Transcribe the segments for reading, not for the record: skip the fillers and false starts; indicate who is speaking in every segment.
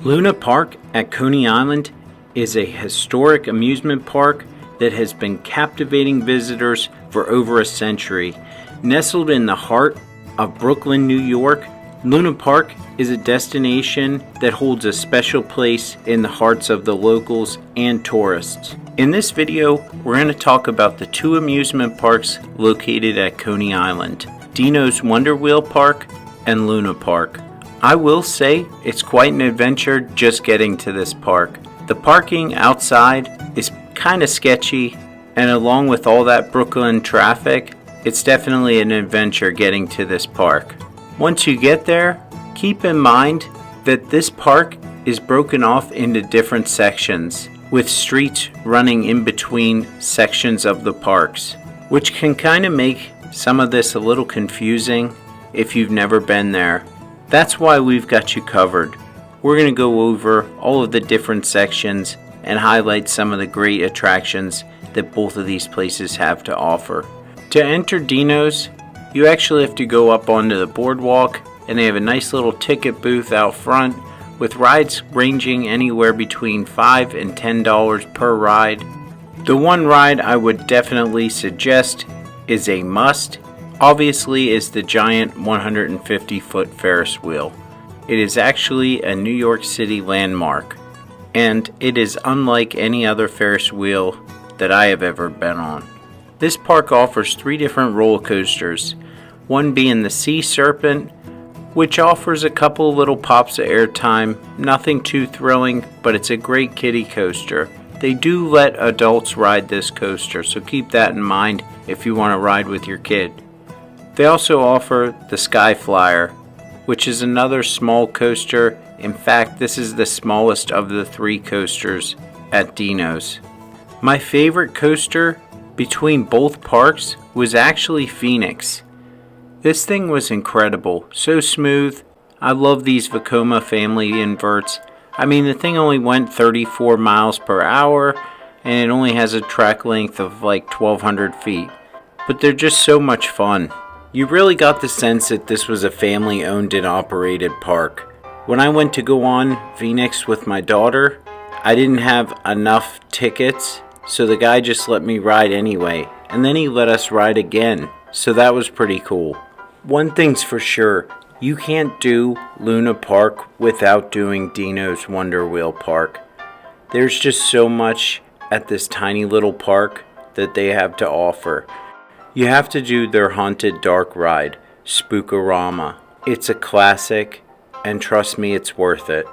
Speaker 1: Luna Park at Coney Island is a historic amusement park that has been captivating visitors for over a century. Nestled in the heart of Brooklyn, New York, Luna Park is a destination that holds a special place in the hearts of the locals and tourists. In this video, we're going to talk about the two amusement parks located at Coney Island, Dino's Wonder Wheel Park and Luna Park. I will say it's quite an adventure just getting to this park. The parking outside is kind of sketchy, and along with all that Brooklyn traffic, it's definitely an adventure getting to this park. Once you get there, keep in mind that this park is broken off into different sections, with streets running in between sections of the parks, which can kind of make some of this a little confusing if you've never been there. That's why we've got you covered. We're going to go over all of the different sections and highlight some of the great attractions that both of these places have to offer. To enter Dino's, you actually have to go up onto the boardwalk, and they have a nice little ticket booth out front with rides ranging anywhere between $5 and $10 per ride. The one ride I would definitely suggest is a must, obviously, is the giant 150-foot Ferris wheel. It is actually a New York City landmark, and it is unlike any other Ferris wheel that I have ever been on. This park offers 3 different roller coasters, one being the Sea Serpent, which offers a couple little pops of airtime, nothing too thrilling, but it's a great kiddie coaster. They do let adults ride this coaster, so keep that in mind if you want to ride with your kid. They also offer the Sky Flyer, which is another small coaster. In fact, this is the smallest of the 3 coasters at Dino's. My favorite coaster between both parks was actually Phoenix. This thing was incredible, so smooth. I love these Vekoma family inverts. I mean, the thing only went 34 miles per hour, and it only has a track length of like 1,200 feet. But they're just so much fun. You really got the sense that this was a family-owned and operated park. When I went to go on Phoenix with my daughter, I didn't have enough tickets, so the guy just let me ride anyway, and then he let us ride again, so that was pretty cool. One thing's for sure, you can't do Luna Park without doing Dino's Wonder Wheel Park. There's just so much at this tiny little park that they have to offer. You have to do their Haunted Dark ride, Spookorama. It's a classic, and trust me, it's worth it.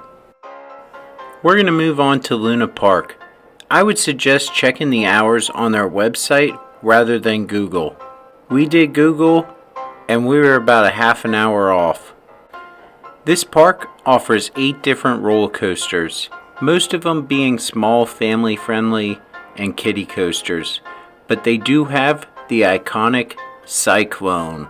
Speaker 1: We're going to move on to Luna Park. I would suggest checking the hours on their website rather than Google. We did Google, and we were about a half an hour off. This park offers 8 different roller coasters, most of them being small, family-friendly, and kiddie coasters, but they do have the iconic Cyclone,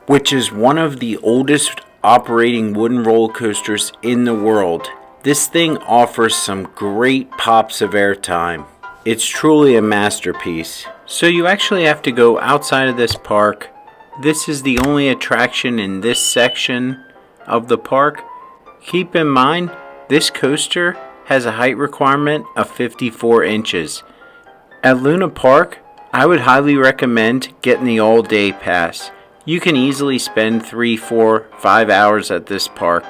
Speaker 1: which is one of the oldest operating wooden roller coasters in the world. This thing offers some great pops of airtime. It's truly a masterpiece. So you actually have to go outside of this park. This is the only attraction in this section of the park. Keep in mind, this coaster has a height requirement of 54 inches. At Luna Park, I would highly recommend getting the all-day pass. You can easily spend 3, 4, 5 hours at this park.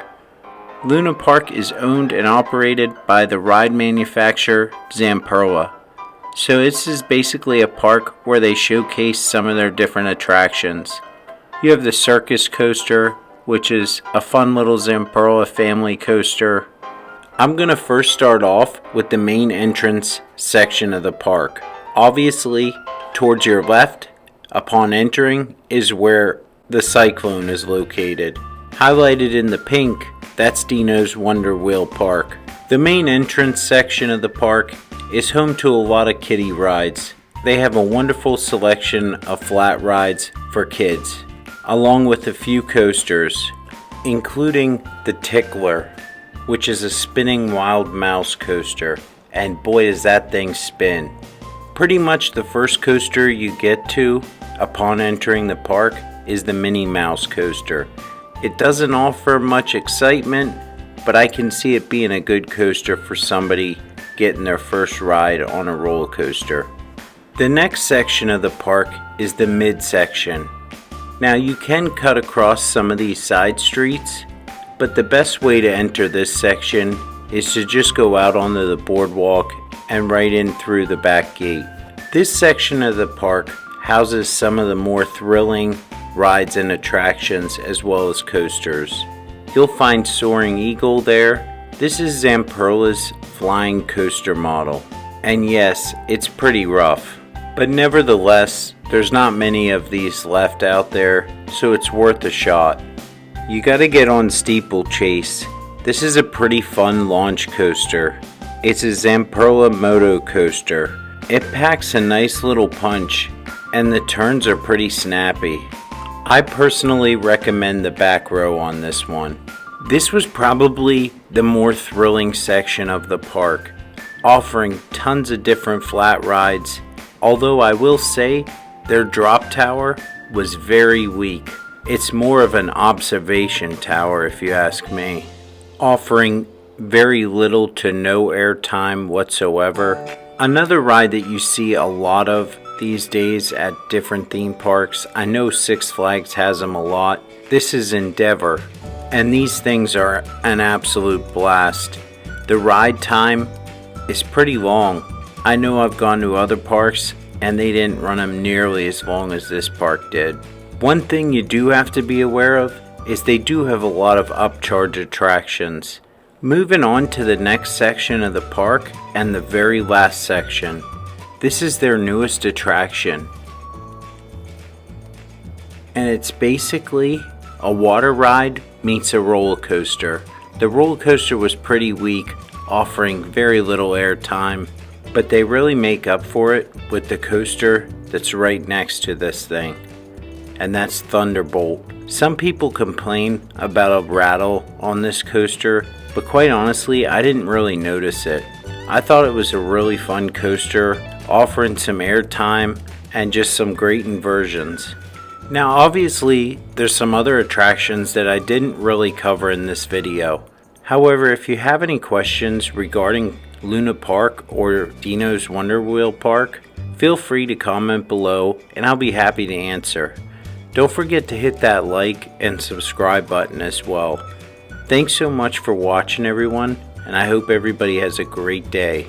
Speaker 1: Luna Park is owned and operated by the ride manufacturer Zamperla. So this is basically a park where they showcase some of their different attractions. You have the Circus Coaster, which is a fun little Zamperla family coaster. I'm going to first start off with the main entrance section of the park. Obviously, towards your left, upon entering, is where the Cyclone is located. Highlighted in the pink, that's Dino's Wonder Wheel Park. The main entrance section of the park is home to a lot of kiddie rides. They have a wonderful selection of flat rides for kids, along with a few coasters, including the Tickler, which is a spinning wild mouse coaster, and boy does that thing spin. Pretty much the first coaster you get to upon entering the park is the Minnie Mouse coaster. It doesn't offer much excitement, but I can see it being a good coaster for somebody getting their first ride on a roller coaster. The next section of the park is the midsection. Now you can cut across some of these side streets, but the best way to enter this section is to just go out onto the boardwalk and right in through the back gate. This section of the park houses some of the more thrilling rides and attractions as well as coasters. You'll find Soaring Eagle there. This is Zamperla's flying coaster model. And yes, it's pretty rough. But nevertheless, there's not many of these left out there, so it's worth a shot. You gotta get on Steeplechase. This is a pretty fun launch coaster. It's a Zamperla Moto coaster. It packs a nice little punch, and the turns are pretty snappy. I personally recommend the back row on this one. This was probably the more thrilling section of the park, offering tons of different flat rides, although I will say their drop tower was very weak. It's more of an observation tower if you ask me, offering very little to no airtime whatsoever. Another ride that you see a lot of these days at different theme parks, I know Six Flags has them a lot, this is Endeavor, and these things are an absolute blast. The ride time is pretty long. I know I've gone to other parks and they didn't run them nearly as long as this park did. One thing you do have to be aware of is they do have a lot of upcharge attractions. Moving on to the next section of the park and the very last section. This is their newest attraction. And it's basically a water ride meets a roller coaster. The roller coaster was pretty weak, offering very little airtime, but they really make up for it with the coaster that's right next to this thing. And that's Thunderbolt. Some people complain about a rattle on this coaster, but quite honestly, I didn't really notice it. I thought it was a really fun coaster, offering some airtime and just some great inversions. Now obviously, there's some other attractions that I didn't really cover in this video. However, if you have any questions regarding Luna Park or Dino's Wonder Wheel Park, feel free to comment below and I'll be happy to answer. Don't forget to hit that like and subscribe button as well. Thanks so much for watching everyone, and I hope everybody has a great day.